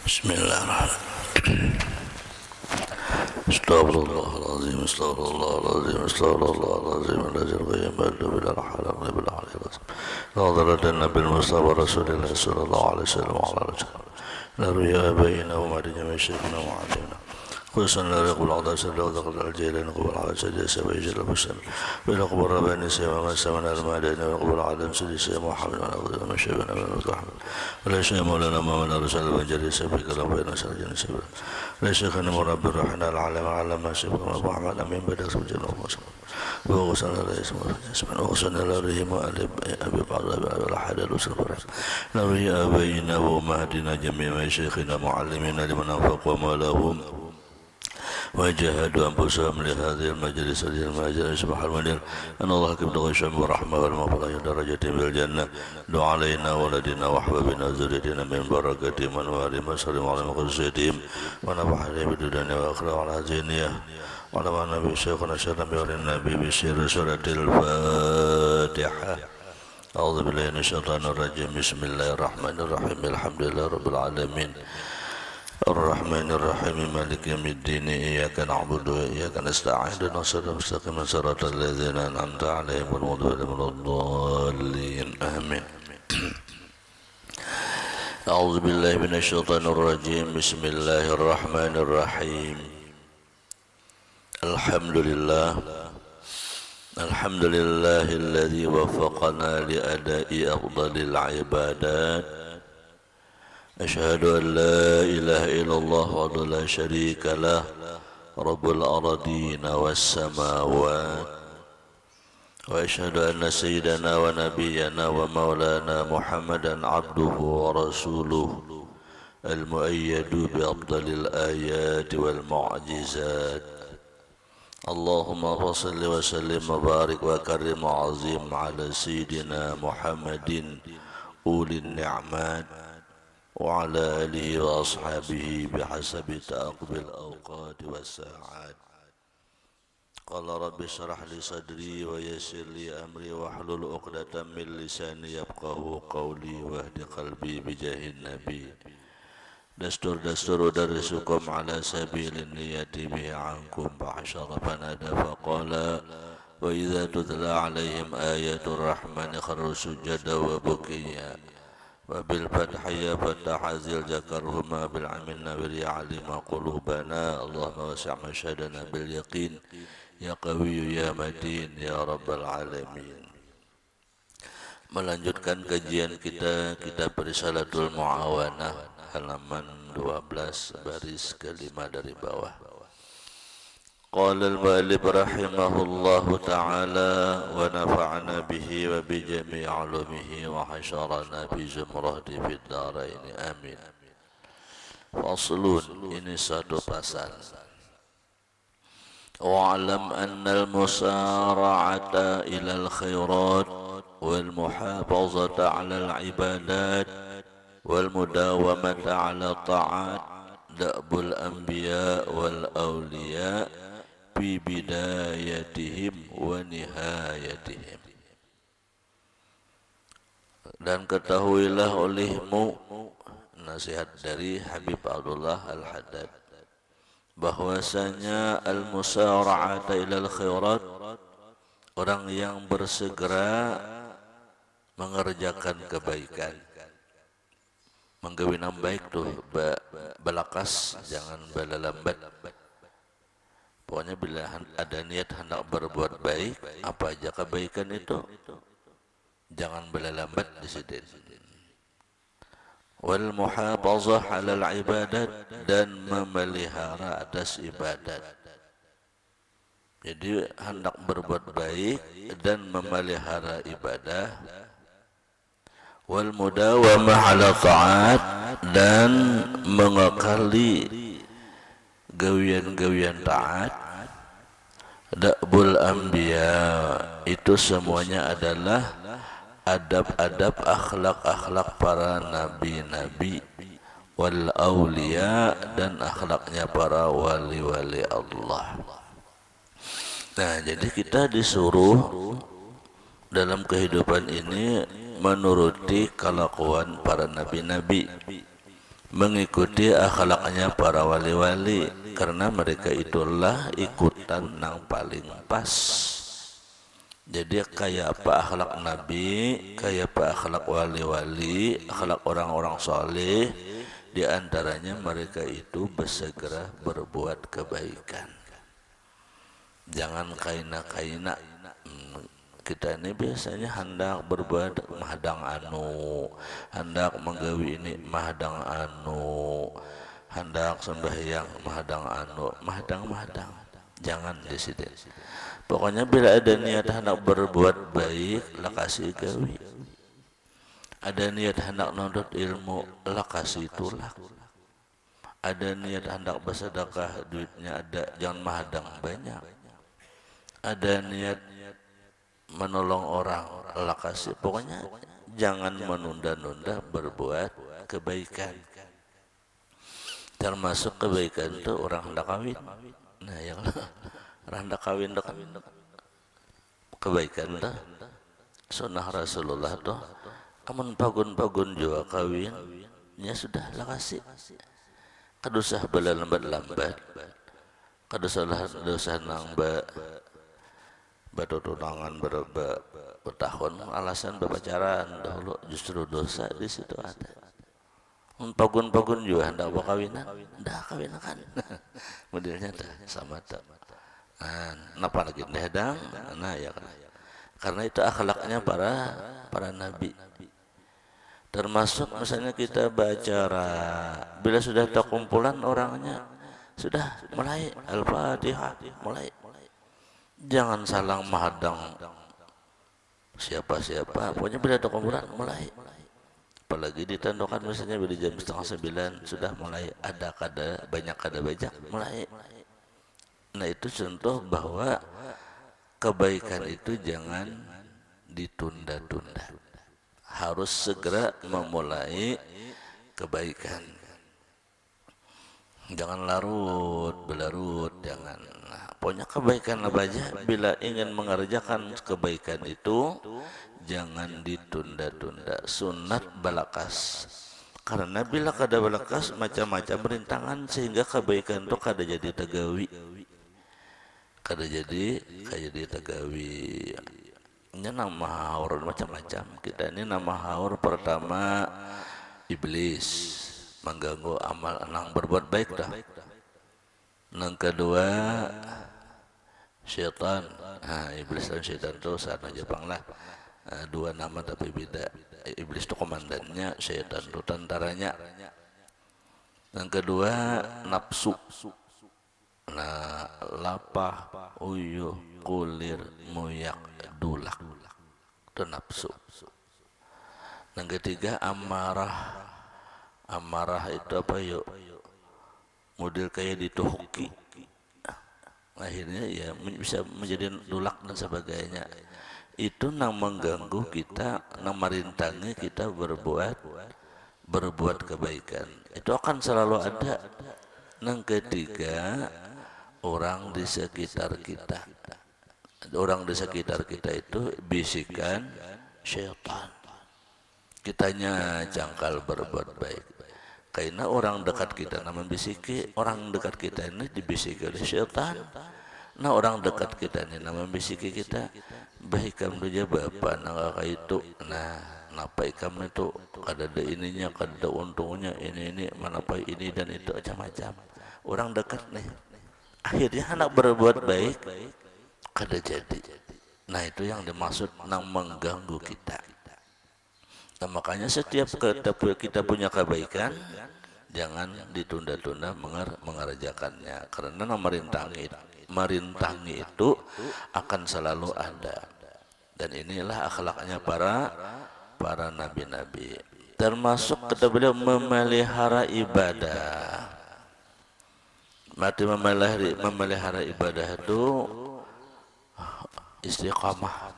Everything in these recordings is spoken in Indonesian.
Bismillahirrahmanirrahim. Astagfirullahaladzim, astagfirullahaladzim, astagfirullahaladzim. Al-azim qayyam bil haram bil haram. Nadaratan nabil mustafa rasulillah sallallahu alaihi wasallam wa ala alihi. Naruya bayna wa madina masyaikina wa alina. خصوصا لا يقبل عضاء سر وذكر الجيلين يقبل على سجى سبع جل بسم ويقبل رباني سيما من سمنا المالين ويقبل عدم سجى سيما محمد من أفضل من شبنا من المتوحد ولا شيء مولانا ما من رسول بنجري سبك ربنا سرجنا سبنا لا شيخنا مرب الرحمن العالم علم ما سبنا أبو أحمد أمين بدر سبجنا ومسلم وغسنا لا يسمى اسمنا وغسنا لا رحمة أبي بعض أبي الأحد الوسر نروي أبينا ومهدنا جميع شيخنا معلمين لمن أنفق وما لهم وجاهدوا أنفسهم لهذه المجلس سبحان المنير أن الله كبر الشام والرحمة والمغفرة درجتهم بالجنة دعا علينا ولدنا وأحبابنا وذريتنا من بركة من وارم وسلم على مقدساتهم ونفع عليهم بالدنيا وآخرة على هذه النية وعلى النبي شيخنا شرم بأول النبي بشير سورة الفاتحة أعوذ بالله من الشيطان الرجيم بسم الله الرحمن الرحيم الحمد لله رب العالمين الرحمن الرحيم مالك يوم الدين إياك نعبد وإياك نستعين اهدنا الصراط المستقيم صراط الذين أنعمت عليهم غير المغضوب الضالين آمين. أعوذ بالله من الشيطان الرجيم بسم الله الرحمن الرحيم الحمد لله الذي وفقنا لأداء أفضل العبادات أشهد أن لا إله إلا الله وحده لا شريك له رب الأرضين والسماوات وأشهد أن سيدنا ونبينا ومولانا محمدا عبده ورسوله المؤيد بأفضل الآيات والمعجزات اللهم صل وسلم وبارك وكرم وعظيم على سيدنا محمد أولي النعمات وعلى آله وأصحابه بحسب تعاقب الأوقات والساعات قال رب اشرح لي صدري ويسر لي أمري واحلل عقدة من لساني يفقهوا قولي واهد قلبي بجاه النبي دستور درسكم على سبيل النية به عنكم فحشر فنادى فقال وإذا تتلى عليهم آيات الرحمن خروا سجدا وبكيا وبالفتح يا فتح ذي ذكرهما بالعمل نبري علم قلوبنا اللهم وسع مشهدنا باليقين يا قوي يا متين يا رب العالمين. Melanjutkan kajian kita kitab Risalatul Muawanah halaman 12 baris kelima dari bawah. قال المؤلف رحمه الله تعالى ونفعنا به وبجميع علومه وحشرنا بزمرة في الدارين آمين. فصل ini satu pasal. واعلم أن المسارعة إلى الخيرات والمحافظة على العبادات والمداومة على الطاعات دأب الأنبياء والأولياء في بدايتهم ونهايتهم. Dan ketahuilah olehmu, nasihat dari Habib Abdullah Al-Haddad, bahwasanya al-musara'ata ilal khairat, orang yang bersegera mengerjakan kebaikan, menggawinam baik tuh belakas, jangan balalambat. Pokoknya bila ada niat hendak berbuat baik, apa aja kebaikan itu, jangan balalambat di situ. Wal muhafazah 'alal ibadat, dan memelihara atas ibadat. Jadi hendak berbuat baik dan memelihara ibadah. Wal mudawamah 'ala ta'at, dan mengekali gawian-gawian taat. Da'bul anbiya, itu semuanya adalah adab-adab akhlak-akhlak para nabi-nabi. Wal auliya, dan akhlaknya para wali-wali Allah. Nah, jadi kita disuruh dalam kehidupan ini menuruti kelakuan para nabi-nabi, mengikuti akhlaknya para wali-wali, karena mereka itulah ikutan yang paling pas. Jadi kayak apa akhlak Nabi, kayak apa akhlak wali-wali, akhlak orang-orang soleh, di antaranya mereka itu bersegera berbuat kebaikan. Jangan kaina-kaina. Kita ini biasanya hendak berbuat mahadang anu, hendak menggawi ini mahadang anu, hendak sembahyang mahadang anu, mahadang. Jangan di situ. Pokoknya bila ada niat hendak berbuat baik, lah kasih gawi. Ada niat hendak nuntut ilmu, lah kasih tulak. Ada niat hendak bersedekah, duitnya ada, jangan mahadang banyak. Ada niat menolong orang, lah kasih. Pokoknya jangan menunda-nunda berbuat kebaikan. Termasuk kebaikan itu orang hendak kawin. Nah, yang orang hendak kawin itu kan kebaikan dah. Sunnah Rasulullah tuh, amun pagun-pagun juga kawin, ya sudah lah kasih. Kadusah bela lambat-lambat, kadusah nang batu tunangan bertahun, alasan berpacaran dahulu, justru dosa di situ ada. Pagun-pagun juga hendak berkawinan, dah kawin kan, modelnya dah sama tak. Napa lagi dahadang? Nah ya kan. Karena itu akhlaknya para nabi. Termasuk misalnya kita bacara, bila sudah terkumpulan orangnya, sudah mulai Al-Fatihah, mulai. Jangan salang mahadang siapa-siapa, pokoknya bila terkumpulan mulai. Apalagi ditandakan misalnya bila jam 8:30 sudah mulai ada banyak bajak mulai. Nah itu contoh bahwa kebaikan itu jangan ditunda-tunda, harus segera memulai kebaikan. Jangan belarut, jangan. Nah, pokoknya kebaikan aja. Bila ingin mengerjakan kebaikan itu, jangan ditunda-tunda. Sunat balakas. Karena bila kada balakas macam-macam rintangan sehingga kebaikan itu kada jadi tegawi. Kada jadi tegawi. Ini nama haur macam-macam. Kita ini nama haur pertama iblis, mengganggu amal nang berbuat baik dah. Nang kedua syaitan. Iblis dan syaitan itu sama Jepang lah. Dua nama tapi beda. Iblis itu komandannya, syaitan itu tentaranya. Yang kedua nafsu. Nah, lapah, uyuh, kulir, muyak, dulak. Itu nafsu. Yang ketiga amarah. Amarah itu apa yuk? Model kayak dituhuki. Akhirnya ya bisa menjadi dulak dan sebagainya. Itu nang mengganggu kita, nang merintangi kita berbuat kebaikan. Itu akan selalu ada. Yang ketiga, orang di sekitar kita. Orang di sekitar kita itu bisikan syaitan. Kitanya jangkal berbuat baik. Karena orang dekat kita nama bisiki, orang dekat kita ini dibisiki oleh syaitan. Nah orang dekat kita ini nama bisiki kita, baik kamu dia bapak nangka itu. Nah napa kamu itu kada ada ininya, kada ada untungnya, ini manapa ini dan itu macam-macam. Orang dekat nih, akhirnya anak berbuat baik kada jadi. Nah itu yang dimaksud nang mengganggu kita. Nah, makanya setiap kita punya kebaikan, jangan ditunda-tunda mengerjakannya. Karena merintangi itu akan selalu ada. Dan inilah akhlaknya para nabi-nabi. Termasuk kata beliau memelihara ibadah. Mati memelihara ibadah itu istiqamah,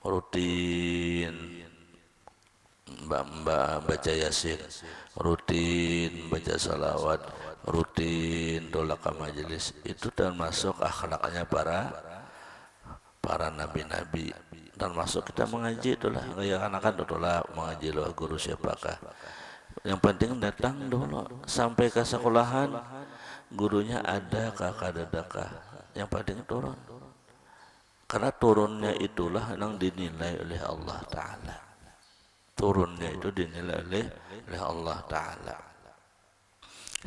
rutin. Mbak baca yasin, rutin baca salawat, rutin tolak ke majelis. Itu termasuk akhlaknya para nabi-nabi. Termasuk kita mengaji itulah, kayak anak-anak tolak mengaji loh guru siapakah. Yang penting datang dulu sampai ke sekolahan, gurunya ada kakak dadakah. Yang penting turun. Karena turunnya itulah yang dinilai oleh Allah Ta'ala. Turunnya itu dinilai oleh Allah Ta'ala.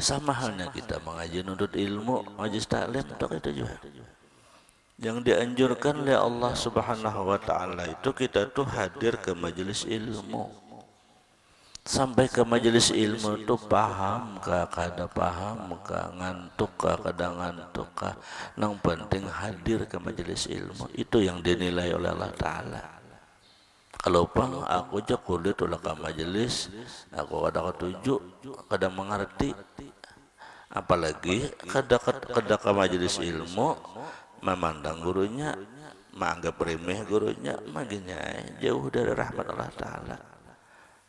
Sama halnya kita mengaji nuntut ilmu, majlis taklim, itu juga. Yang dianjurkan oleh Allah Subhanahu wa Ta'ala itu kita tuh hadir ke majelis ilmu. Sampai ke majelis ilmu itu paham kah, kada paham kah, ngantuk kah, kada ngantuk kah, yang penting hadir ke majelis ilmu. Itu yang dinilai oleh Allah Ta'ala. Kalau pang aku aja kulit ulah ke majelis, aku kada ketujuh, kada mengerti, apalagi kada ke majelis ilmu, memandang gurunya, menganggap remeh gurunya, maginya jauh dari rahmat Allah Ta'ala.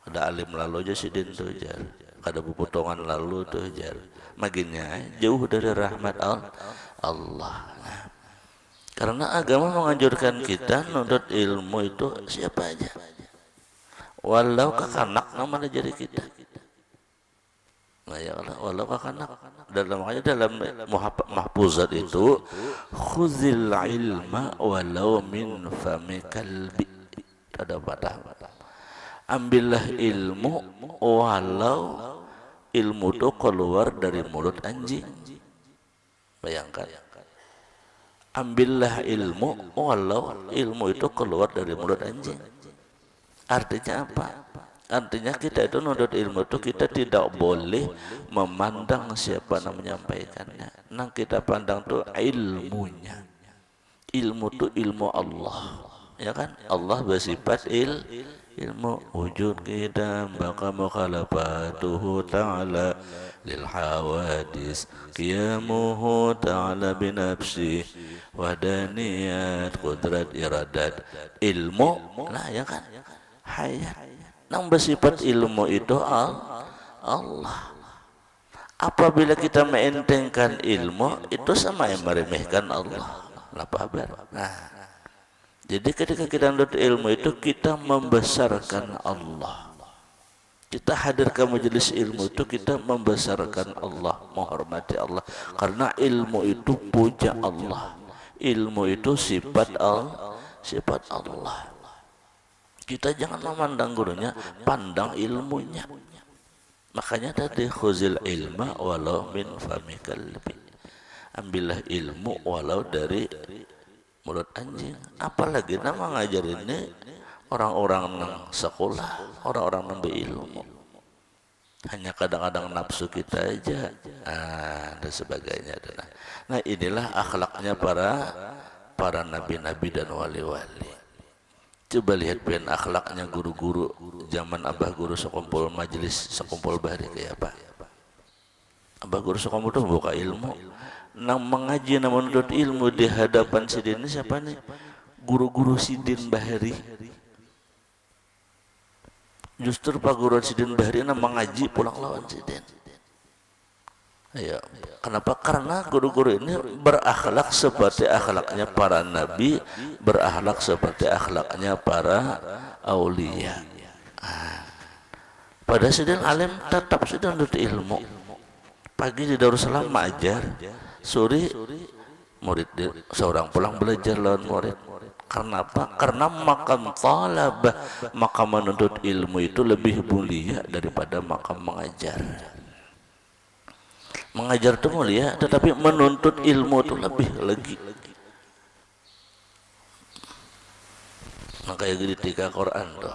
Ada alim lalu aja sidin tuh jar, kada bupotongan lalu tuh jar, maginya jauh dari rahmat Allah. Nah, karena agama menganjurkan kita nuntut ilmu itu siapa aja, walau kakanak nama jadi kita. Nah ya Allah, walau kakanak. Dalam mahfuzat itu, khuzil ilma walau min fami kalbi. Ada patah. Ambillah ilmu walau ilmu itu keluar dari mulut anjing. Bayangkan. Ambillah ilmu walau ilmu itu keluar dari mulut anjing. Artinya apa? Artinya kita itu nuntut ilmu itu kita tidak boleh memandang siapa yang menyampaikannya. Nah kita pandang tuh ilmunya. Ilmu itu ilmu Allah. Ya kan? Allah bersifat ilmu. Wujud kita baka mukhalafatuhu ta'ala lil hawadis qiyamuhu ta'ala binafsi wadaniyat qudrat iradat. Ilmu lah ya kan, hayat. Nang bersifat ilmu itu Allah. Apabila kita meentengkan ilmu, itu sama yang meremehkan Allah. Apa kabar? Nah, jadi ketika kita menuntut ilmu itu kita membesarkan Allah. Kita hadir ke majelis ilmu itu kita membesarkan Allah, menghormati Allah. Karena ilmu itu puja Allah. Ilmu itu sifat Allah. Kita jangan memandang gurunya, pandang ilmunya. Makanya tadi khuzil ilma walau min fami kalbi. Ambillah ilmu walau dari mulut anjing. Apalagi nama ngajarin ini orang-orang yang sekolah, orang-orang yang berilmu. Hanya kadang-kadang nafsu kita aja, dan sebagainya. Nah inilah akhlaknya para nabi-nabi dan wali-wali. Coba lihat pian akhlaknya guru-guru zaman abah guru sekumpul majelis, sekumpul bahari kayak apa. Abah guru sekumpul itu buka ilmu. Nang mengaji namun menuntut ilmu di hadapan sidin ini siapa nih? Guru-guru sidin bahari. Justru pak guru sidin bahari nang mengaji pulang lawan sidin. Ayo, kenapa? Karena guru-guru ini berakhlak seperti akhlaknya para nabi, berakhlak seperti akhlaknya para aulia. Pada sidin alim tetap sidin menuntut ilmu. Pagi di Darussalam mengajar, sore murid seorang pulang belajar lawan murid. Karena apa? Karena makam talabah, makam menuntut ilmu itu lebih mulia daripada makam mengajar. Mengajar itu mulia, tetapi menuntut ilmu itu lebih lagi. Makanya di tiga Quran tuh,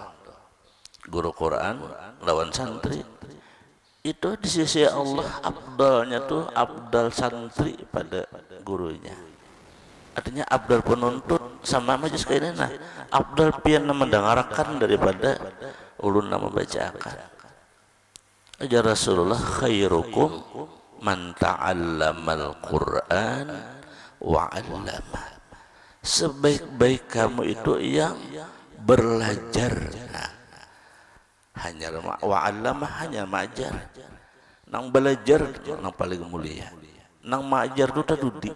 guru Quran lawan santri itu di sisi Allah abdalnya tuh abdal santri pada gurunya. Artinya abdal penuntut sama majlis kayak ini. Nah, abdal pian mendengarkan daripada ulun membacakan. Ajar Rasulullah khairukum man ta'allamal Qur'an wa 'allama. Sebaik-baik kamu itu yang belajar. Nah, hanya wa 'allama, hanya mengajar. Nang belajar nang paling mulia. Nang mengajar itu tadi.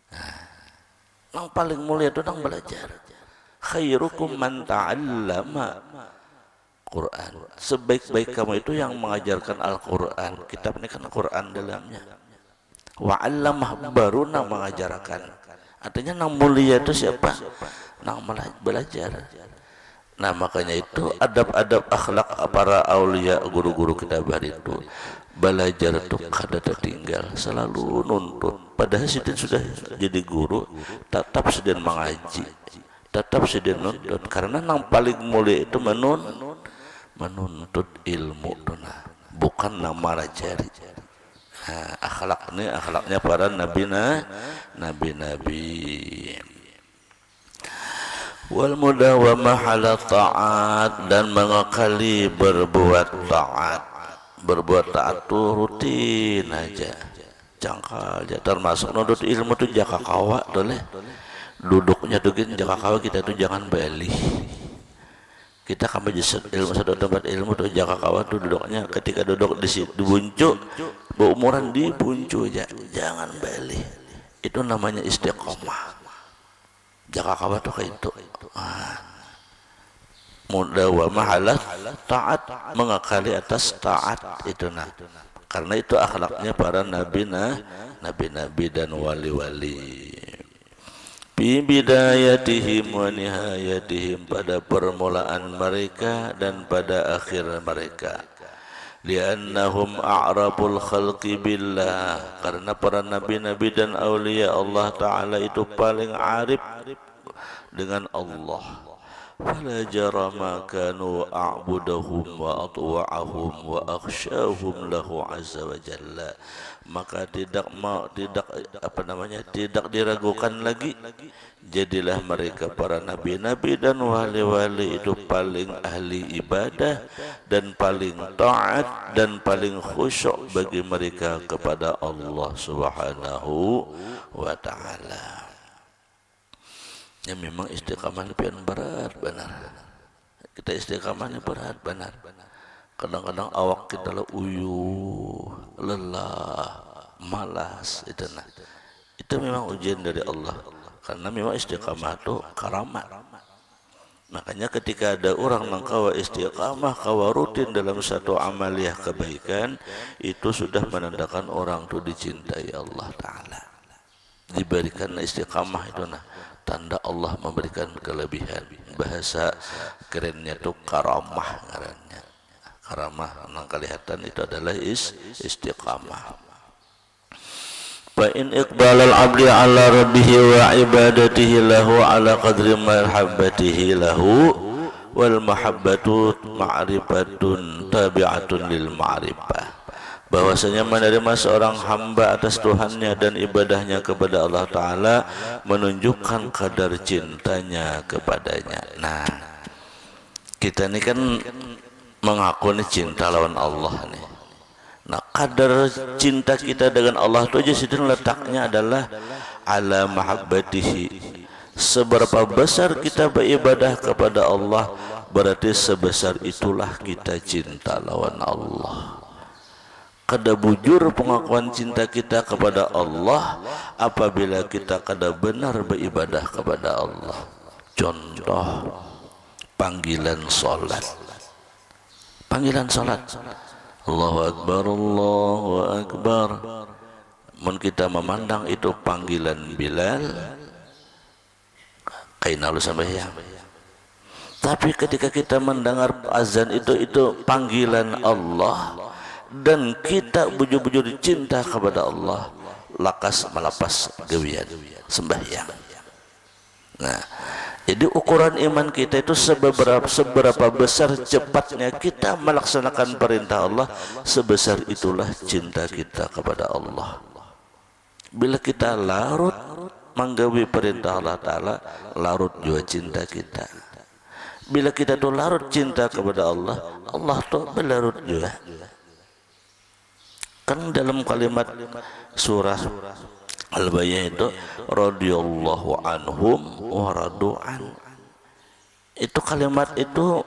Nah, nang paling mulia itu nang belajar. Khairukum man ta'allama Quran. Sebaik-baik kamu itu yang mengajarkan Al-Quran. Kitab ini kan Quran dalamnya. Wa 'allamah, baru nang mengajarkan. Artinya nang mulia itu siapa? Nang belajar. Nah makanya itu adab-adab akhlak para aulia, guru-guru kita bari itu belajar tuh kada tertinggal, selalu nuntut. Padahal sidin sudah jadi guru, tetap sidin mengaji, tetap sidin nuntut, karena nang paling mulia itu menuntut ilmu tuh, nah, bukan nang marajari. Nah, akhlak ini akhlaknya para nabi-nabi. Wal mudawamah ala ta'at, dan mengakali berbuat taat. Berbuat taat tuh rutin aja, jangkal aja. Termasuk nuntut ilmu tuh jaka kawa boleh. Duduknya tuh gini jaka kawa, kita tuh jangan balik. Kita kan ilmu satu tempat ilmu tuh jaka kawa tuh duduknya, ketika duduk di buncuk, berumuran di buncuk aja, jangan balik. Itu namanya istiqomah. Jaka kawa tuh kayak itu. Mudawamah ala taat, mengakali atas taat itu, nah. Karena itu akhlaknya para nabi-nabi dan wali-wali. Bi bidayatihim wa nihayatihim, pada permulaan mereka dan pada akhir mereka. Liannahum a'rabul khalqi billah, karena para nabi-nabi dan aulia Allah Ta'ala itu paling arif dengan Allah. Fala jarama kanu a'budahum wa atwa'ahum wa akhsyahum lahu azza wa jalla. Maka tidak diragukan lagi, jadilah mereka para nabi-nabi dan wali-wali itu paling ahli ibadah dan paling taat dan paling khusyuk bagi mereka kepada Allah Subhanahu wa ta'ala. Ya memang istiqamah lebih berat benar. Kita istiqamah ini berat benar. Kadang-kadang awak kita uyuh, lelah, malas itu, nah. Itu memang ujian dari Allah. Karena memang istiqamah itu karamat. Makanya ketika ada orang yang kawa istiqamah, kawa rutin dalam satu amaliyah kebaikan, itu sudah menandakan orang itu dicintai Allah Ta'ala. Diberikan istiqamah itu, nah, tanda Allah memberikan kelebihan. Bahasa kerennya itu karamah, ngarannya. Karamah yang kelihatan itu adalah istiqamah. Fa in iqbalal abdi ala rabbihi wa ibadatihi lahu ala qadri mahabbatihi lahu, wal mahabbatu ma'rifatun tabi'atun lil ma'rifah. Bahwasanya menerima seorang hamba atas Tuhannya dan ibadahnya kepada Allah Ta'ala menunjukkan kadar cintanya kepadanya. Nah, kita ini kan mengaku nih cinta lawan Allah nih. Nah, kadar cinta kita dengan Allah itu aja situ letaknya adalah ala mahabbatihi. Seberapa besar kita beribadah kepada Allah, berarti sebesar itulah kita cinta lawan Allah. Kada bujur pengakuan cinta kita kepada Allah apabila kita kada benar beribadah kepada Allah. Contoh panggilan salat. Panggilan salat. Allahu Akbar, Allahu Akbar. Mun kita memandang itu panggilan Bilal, kaina lu sembahyang. Tapi ketika kita mendengar azan itu panggilan Allah, dan kita bujur-bujur cinta kepada Allah, lakas melapas gawian sembahyang. Nah, jadi ukuran iman kita itu seberapa besar cepatnya kita melaksanakan perintah Allah, sebesar itulah cinta kita kepada Allah. Bila kita larut menggawi perintah Allah Ta'ala, larut juga cinta kita. Bila kita tuh larut cinta kepada Allah, Allah tuh berlarut juga. Kan dalam kalimat surah Al-Bayyinah itu radhiyallahu anhum wa radu'an. Itu kalimat itu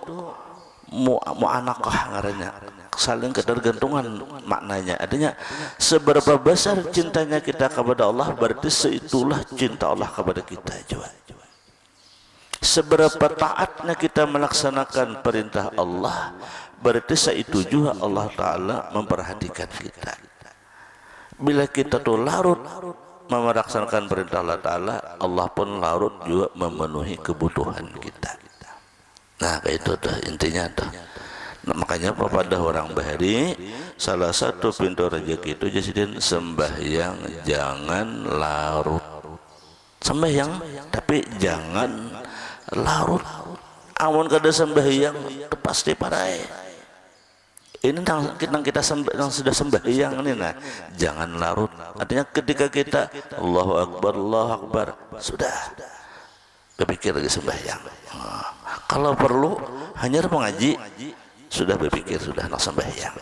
mu'anaqah ngarannya, saling ketergantungan maknanya. Artinya seberapa besar cintanya kita kepada Allah, berarti seitulah cinta Allah kepada kita juga. Seberapa taatnya kita melaksanakan perintah Allah, berarti seitu juga Allah Ta'ala memperhatikan kita. Bila kita tuh larut melaksanakan perintah Allah Ta'ala, Allah pun larut juga memenuhi kebutuhan kita. Nah, kayak itu tuh intinya tuh. Nah, makanya pada orang Bahari, salah satu pintu rezeki itu jadi sembahyang jangan larut. Sembahyang tapi jangan larut. Amun kada sembahyang itu pasti parai. Ini kita sudah sembahyang ini, nah jangan larut. Artinya ketika kita Allahu Akbar sudah berpikir lagi sembahyang. Kalau perlu hanya mengaji sudah berpikir sudah nak sembahyang.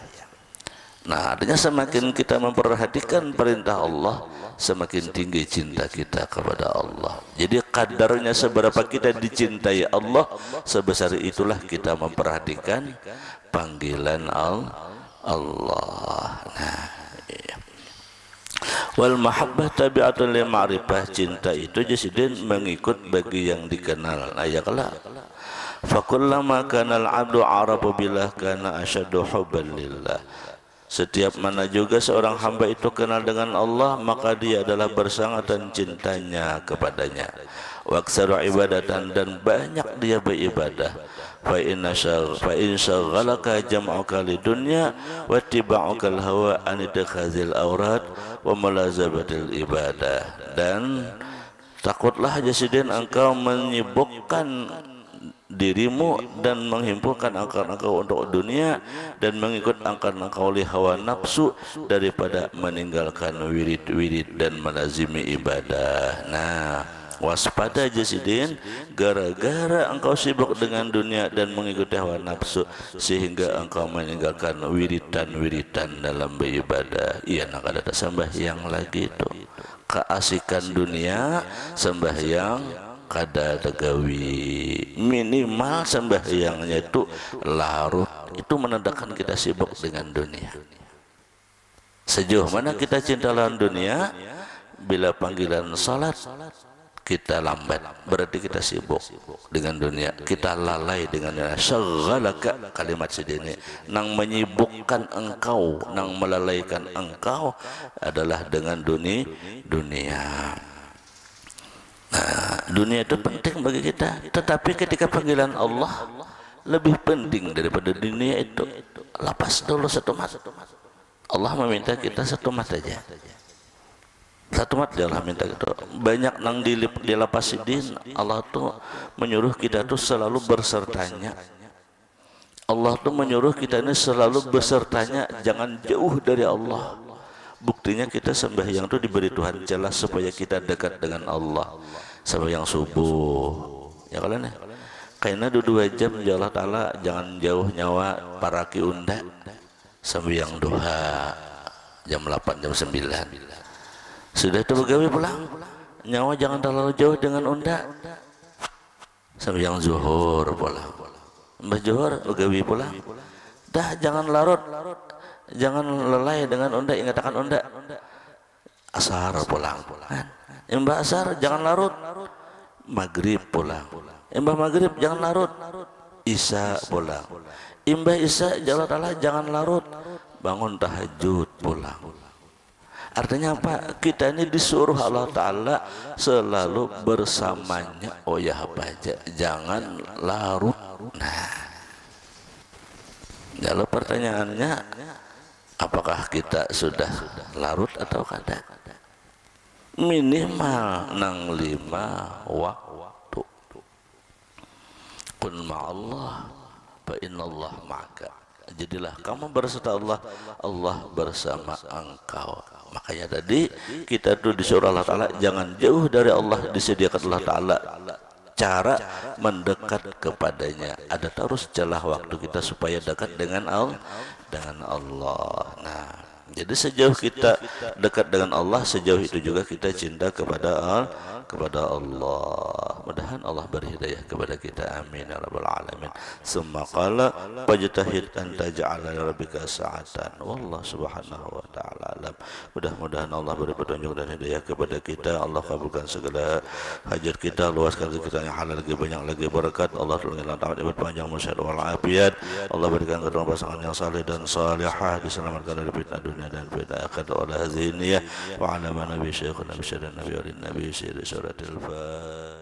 Nah, artinya semakin kita memperhatikan perintah Allah, semakin tinggi cinta kita kepada Allah. Jadi kadarnya seberapa kita dicintai Allah, sebesar itulah kita memperhatikan panggilan Allah. Nah, iya. Wal mahabbah tabi'atun li ma'rifah, cinta itu jadi mengikut bagi yang dikenal. Nah, ya kelak. Fakullama kana al-'abdu 'arafa billah kana asyaddu hubban lillah. Setiap mana juga seorang hamba itu kenal dengan Allah, maka dia adalah bersangatan cintanya kepadanya. Wa aktsaru ibadatan, dan banyak dia beribadah. Fa in syaghalaka jam'uka lidunya wa ittiba'uka al-hawa an ittikhazil awrad wa mulazabatil ibadah. Dan takutlah jasidin engkau menyibukkan dirimu dan menghimpunkan angkar-angkar untuk dunia dan mengikut angkar-angkar oleh hawa nafsu daripada meninggalkan wirid-wirid dan melazimi ibadah. Nah, waspada jasidin, gara-gara engkau sibuk dengan dunia dan mengikuti hawa nafsu sehingga engkau meninggalkan wiridan-wiridan dalam beribadah. Iya, nak ada sembahyang lagi itu. Keasikan dunia sembahyang kada tegawi, minimal sembahyangnya itu larut. Itu menandakan kita sibuk dengan dunia. Sejauh mana kita cinta lawan dunia, bila panggilan salat kita lambat, berarti kita sibuk dengan dunia, kita lalai dengan dunia. Syaghalaka, kalimat sedini nang menyibukkan engkau, nang melalaikan engkau adalah dengan dunia. Nah, dunia itu penting bagi kita, tetapi ketika panggilan Allah lebih penting daripada dunia itu. Lapas dulu satu mat. Allah meminta kita satu mat aja. Satu mat dia Allah minta gitu. Banyak nang dilapasidin, Allah tuh menyuruh kita tuh selalu bersertanya. Allah tuh menyuruh kita ini selalu bersertanya, jangan jauh dari Allah. Buktinya kita sembahyang itu diberi Tuhan jelas supaya kita dekat dengan Allah. Sembahyang subuh, ya kalian ya. Karena 2 jam ya Allah Ta'ala jangan jauh nyawa para kiunda. Sembahyang duha jam 8 jam 9. Sudah itu begawi pulang. Nyawa jangan terlalu jauh dengan unda. Sembahyang zuhur pulang. Mbah zuhur begawi pulang. Dah jangan larut. Jangan lelai dengan unda, ingatkan unda. Asar pulang. Mbah asar jangan larut. Maghrib pulang. Mbah maghrib jangan larut. Isya pulang. Mbah isya jangan larut. Bangun tahajud pulang. Artinya apa? Kita ini disuruh Allah Ta'ala selalu bersamanya. Oh ya apa aja, jangan larut. Nah, kalau pertanyaannya, apakah kita sudah larut atau kada? Minimal nang 5 waktu. Kun ma'allah fa innallah ma'aka. Jadilah kamu bersama Allah, Allah bersama engkau. Makanya tadi kita tuh disuruh Allah Ta'ala jangan jauh dari Allah, disediakan Allah Ta'ala cara mendekat kepadanya. Ada terus celah waktu kita supaya dekat dengan Allah. Nah, jadi sejauh kita dekat dengan Allah, sejauh itu juga kita cinta kepada Allah. mudah-mudahan Allah beri hidayah kepada kita, amin ya rabbal alamin. Summa qala fajtahid an taj'ala li rabbika sa'atan, wallahu subhanahu wa ta'ala alam. Mudah-mudahan Allah beri petunjuk dan hidayah kepada kita, Allah kabulkan segala hajat kita, luaskan rezeki kita yang halal lagi banyak lagi berkat, Allah tolonglah tamat ibadah panjang musyawarah wal afiat, Allah berikan kedua pasangan yang saleh dan salihah, diselamatkan dari fitnah dunia dan fitnah akhirat wal hadziniyah wa ala nabi syekhuna nabi syarif nabi walin nabi sirri suratul Fatiha.